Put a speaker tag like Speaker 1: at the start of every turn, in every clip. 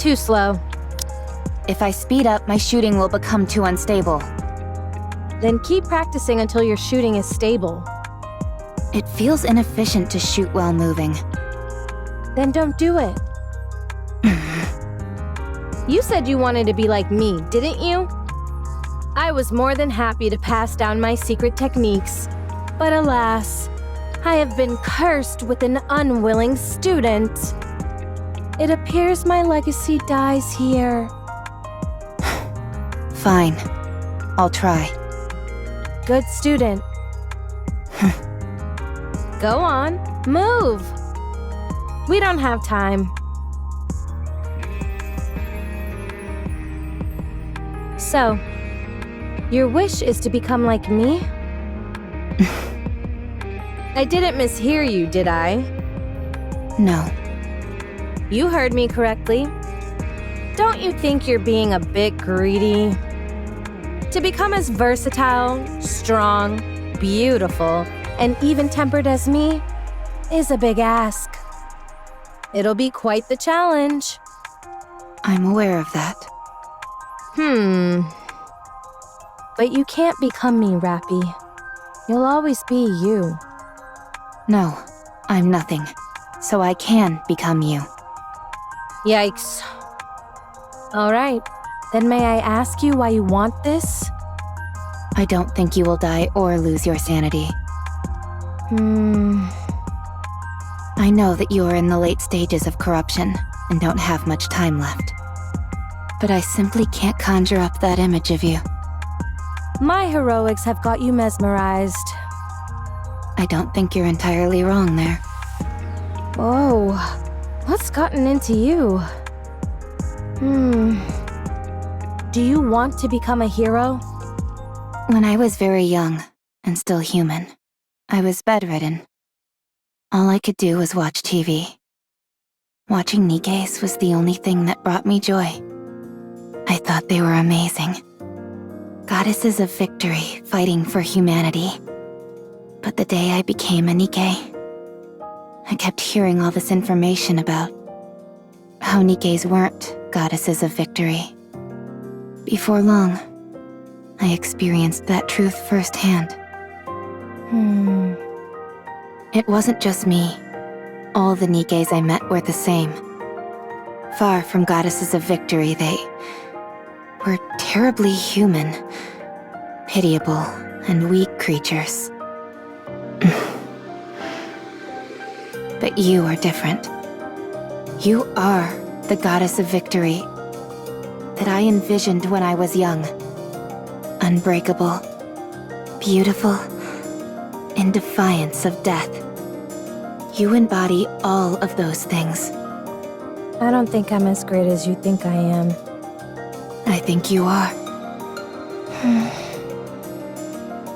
Speaker 1: Too slow.
Speaker 2: If I speed up, my shooting will become too unstable.
Speaker 1: Then keep practicing until your shooting is stable.
Speaker 2: It feels inefficient to shoot while moving.
Speaker 1: Then don't do it. You said you wanted to be like me, didn't you? I was more than happy to pass down my secret techniques. But alas, I have been cursed with an unwilling student. It appears my legacy dies here.
Speaker 2: Fine. I'll try.
Speaker 1: Good student. Go on, move. We don't have time. So, your wish is to become like me? I didn't mishear you, did I?
Speaker 2: No.
Speaker 1: You heard me correctly. Don't you think you're being a bit greedy? To become as versatile, strong, beautiful, and even-tempered as me is a big ask. It'll be quite the challenge.
Speaker 2: I'm aware of that.
Speaker 1: But you can't become me, Rapi. You'll always be you.
Speaker 2: No, I'm nothing. So I can become you.
Speaker 1: Yikes. All right, then may I ask you why you want this?
Speaker 2: I don't think you will die or lose your sanity. I know that you are in the late stages of corruption and don't have much time left. But I simply can't conjure up that image of you.
Speaker 1: My heroics have got you mesmerized.
Speaker 2: I don't think you're entirely wrong there.
Speaker 1: Whoa, what's gotten into you? Do you want to become a hero?
Speaker 2: When I was very young, and still human, I was bedridden. All I could do was watch TV. Watching Nikkes was the only thing that brought me joy. I thought they were amazing. Goddesses of victory, fighting for humanity. But the day I became a Nikke, I kept hearing all this information about how Nikkes weren't goddesses of victory. Before long, I experienced that truth firsthand. It wasn't just me. All the Nikkes I met were the same. Far from goddesses of victory, they were terribly human, pitiable, and weak creatures. But you are different. You are the goddess of victory that I envisioned when I was young. Unbreakable, beautiful, in defiance of death. You embody all of those things.
Speaker 1: I don't think I'm as great as you think I am.
Speaker 2: I think you are.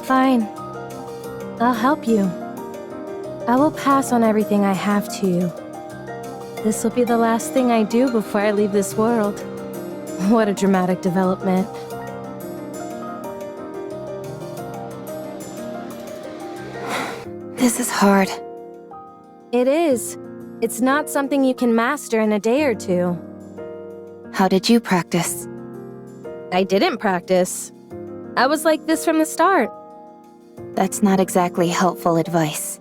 Speaker 1: Fine. I'll help you. I will pass on everything I have to you. This will be the last thing I do before I leave this world. What a dramatic development.
Speaker 2: This is hard.
Speaker 1: It is. It's not something you can master in a day or two.
Speaker 2: How did you practice?
Speaker 1: I didn't practice. I was like this from the start.
Speaker 2: That's not exactly helpful advice.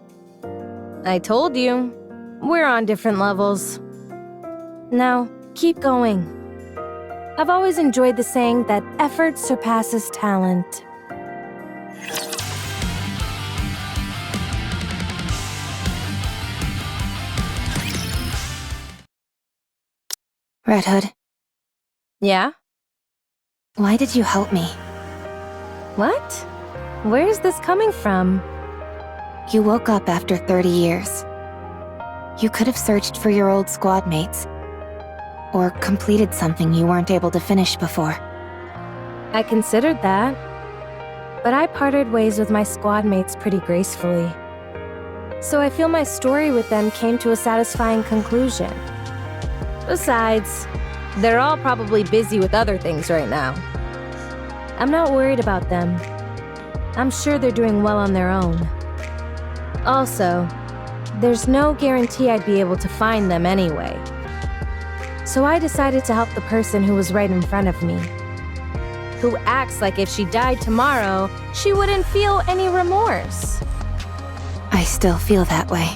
Speaker 1: I told you. We're on different levels. Now, keep going. I've always enjoyed the saying that effort surpasses talent.
Speaker 2: Red Hood,
Speaker 1: Yeah?
Speaker 2: why did you help me?
Speaker 1: What? Where's this coming from?
Speaker 2: You woke up after 30 years. You could have searched for your old squad mates. Or completed something you weren't able to finish before.
Speaker 1: I considered that. But I parted ways with my squad mates pretty gracefully. So I feel my story with them came to a satisfying conclusion. Besides, they're all probably busy with other things right now. I'm not worried about them. I'm sure they're doing well on their own. Also, there's no guarantee I'd be able to find them anyway. So I decided to help the person who was right in front of me, who acts like if she died tomorrow, she wouldn't feel any remorse.
Speaker 2: I still feel that way.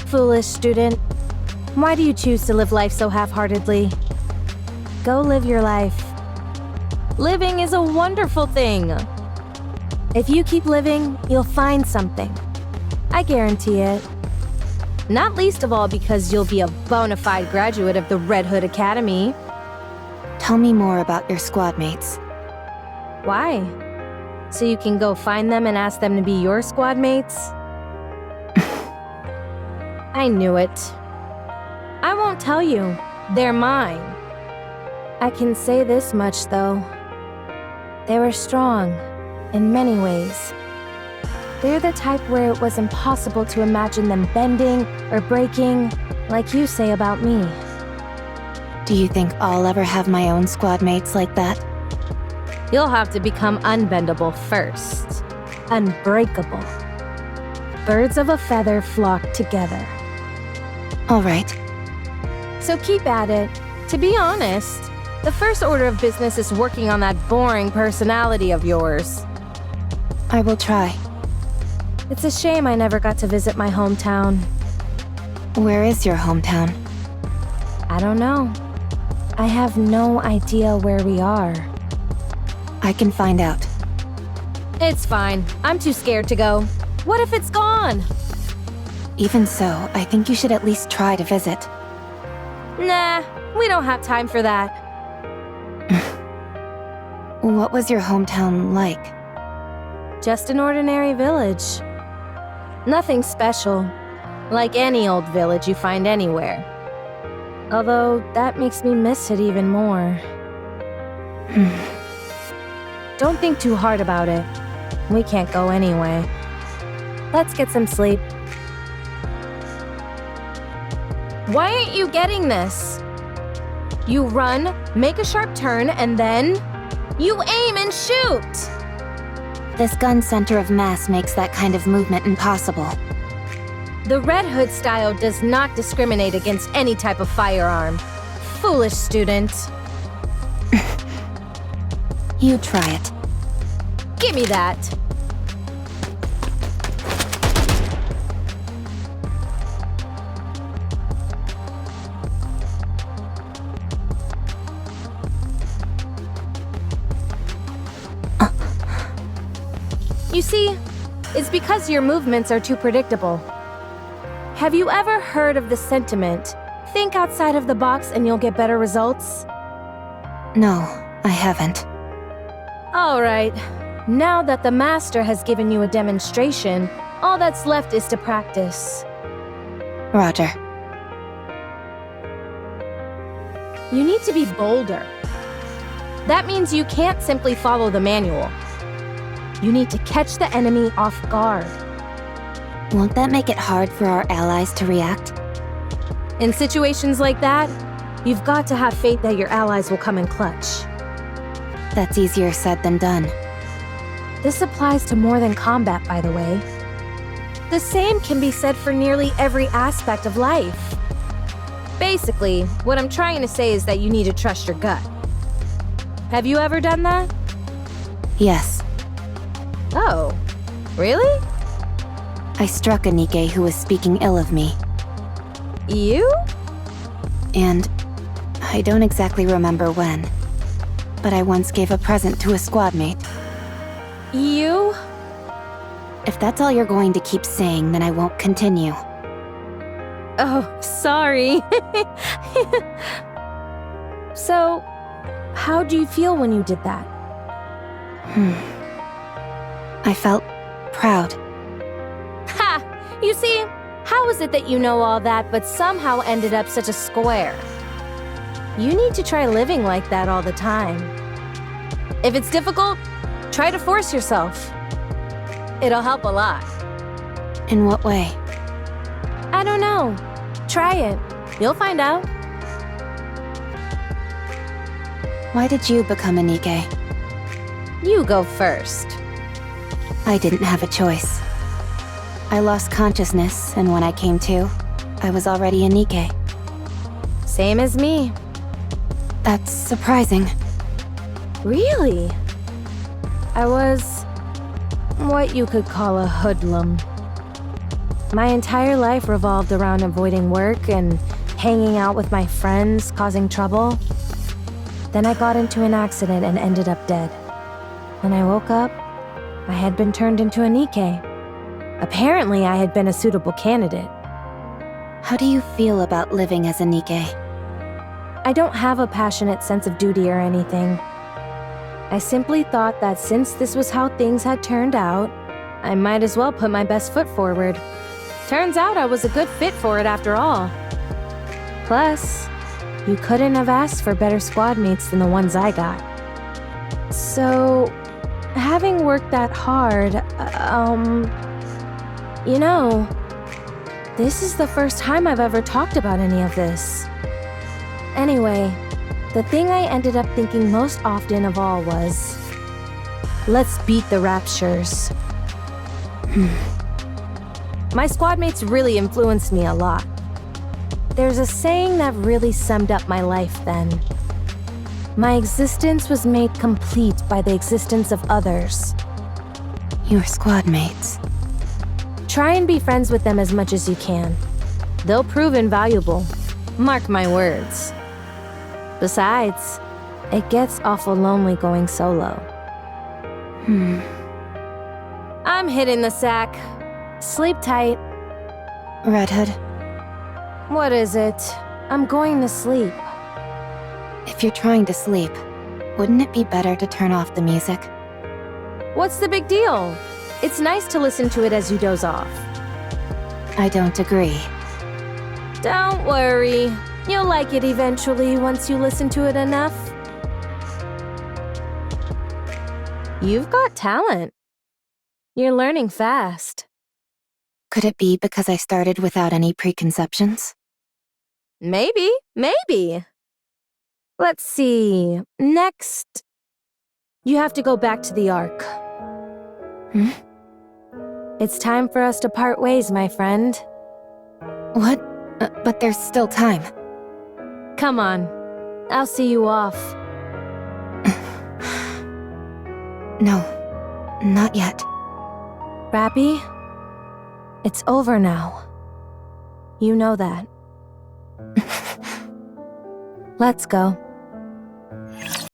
Speaker 1: Foolish student. Why do you choose to live life so half-heartedly? Go live your life. Living is a wonderful thing. If you keep living, you'll find something. I guarantee it. Not least of all because you'll be a bona fide graduate of the Red Hood Academy.
Speaker 2: Tell me more about your squad mates.
Speaker 1: Why? So you can go find them and ask them to be your squad mates? I knew it. I won't tell you. They're mine. I can say this much, though. They were strong, in many ways. They're the type where it was impossible to imagine them bending or breaking, like you say about me.
Speaker 2: Do you think I'll ever have my own squad mates like that?
Speaker 1: You'll have to become unbendable first. Unbreakable. Birds of a feather flock together.
Speaker 2: All right.
Speaker 1: So keep at it. To be honest, the first order of business is working on that boring personality of yours.
Speaker 2: I will try.
Speaker 1: It's a shame I never got to visit my hometown.
Speaker 2: Where is your hometown?
Speaker 1: I don't know. I have no idea where we are.
Speaker 2: I can find out.
Speaker 1: It's fine. I'm too scared to go. What if it's gone?
Speaker 2: Even so, I think you should at least try to visit.
Speaker 1: Nah, we don't have time for that.
Speaker 2: What was your hometown like?
Speaker 1: Just an ordinary village. Nothing special. Like any old village you find anywhere. Although, that makes me miss it even more. Don't think too hard about it. We can't go anyway. Let's get some sleep. Why aren't you getting this? You run, make a sharp turn, and then you aim and shoot!
Speaker 2: This gun center of mass makes that kind of movement impossible.
Speaker 1: The Red Hood style does not discriminate against any type of firearm. Foolish student.
Speaker 2: You try it.
Speaker 1: Give me that. You see, it's because your movements are too predictable. Have you ever heard of the sentiment, think outside of the box and you'll get better results?
Speaker 2: No, I haven't.
Speaker 1: All right. Now that the master has given you a demonstration, all that's left is to practice.
Speaker 2: Roger.
Speaker 1: You need to be bolder. That means you can't simply follow the manual. You need to catch the enemy off guard.
Speaker 2: Won't that make it hard for our allies to react?
Speaker 1: In situations like that, you've got to have faith that your allies will come in clutch.
Speaker 2: That's easier said than done.
Speaker 1: This applies to more than combat, by the way. The same can be said for nearly every aspect of life. Basically, what I'm trying to say is that you need to trust your gut. Have you ever done that?
Speaker 2: Yes.
Speaker 1: Oh, really?
Speaker 2: I struck a Nikke who was speaking ill of me.
Speaker 1: You?
Speaker 2: And I don't exactly remember when, but I once gave a present to a squad mate.
Speaker 1: You?
Speaker 2: If that's all you're going to keep saying, then I won't continue.
Speaker 1: Oh, sorry. So, how do you feel when you did that?
Speaker 2: I felt proud.
Speaker 1: Ha! You see, how is it that you know all that but somehow ended up such a square? You need to try living like that all the time. If it's difficult, try to force yourself. It'll help a lot.
Speaker 2: In what way?
Speaker 1: I don't know. Try it. You'll find out.
Speaker 2: Why did you become a Nikke?
Speaker 1: You go first.
Speaker 2: I didn't have a choice. I lost consciousness, and when I came to, I was already a Nikke.
Speaker 1: Same as me.
Speaker 2: That's surprising.
Speaker 1: Really? I was what you could call a hoodlum. My entire life revolved around avoiding work and hanging out with my friends, causing trouble. Then I got into an accident and ended up dead. When I woke up, I had been turned into a Nikke. Apparently, I had been a suitable candidate.
Speaker 2: How do you feel about living as a Nikke?
Speaker 1: I don't have a passionate sense of duty or anything. I simply thought that since this was how things had turned out, I might as well put my best foot forward. Turns out I was a good fit for it after all. Plus, you couldn't have asked for better squad mates than the ones I got. So, having worked that hard, you know, this is the first time I've ever talked about any of this. Anyway, the thing I ended up thinking most often of all was, let's beat the Raptures. My squad mates really influenced me a lot. There's a saying that really summed up my life then. My existence was made complete by the existence of others.
Speaker 2: Your squad mates.
Speaker 1: Try and be friends with them as much as you can. They'll prove invaluable. Mark my words. Besides, it gets awful lonely going solo. I'm hitting the sack. Sleep tight.
Speaker 2: Red Hood,
Speaker 1: What is it? I'm going to sleep.
Speaker 2: if you're trying to sleep, wouldn't it be better to turn off the music?
Speaker 1: What's the big deal? It's nice to listen to it as you doze off.
Speaker 2: I don't agree.
Speaker 1: Don't worry. You'll like it eventually once you listen to it enough. You've got talent. You're learning fast.
Speaker 2: Could it be because I started without any preconceptions?
Speaker 1: Maybe. Let's see. Next, you have to go back to the Ark. It's time for us to part ways, my friend.
Speaker 2: What? But there's still time.
Speaker 1: Come on. I'll see you off.
Speaker 2: No, not yet.
Speaker 1: Rapi, it's over now. You know that. Let's go.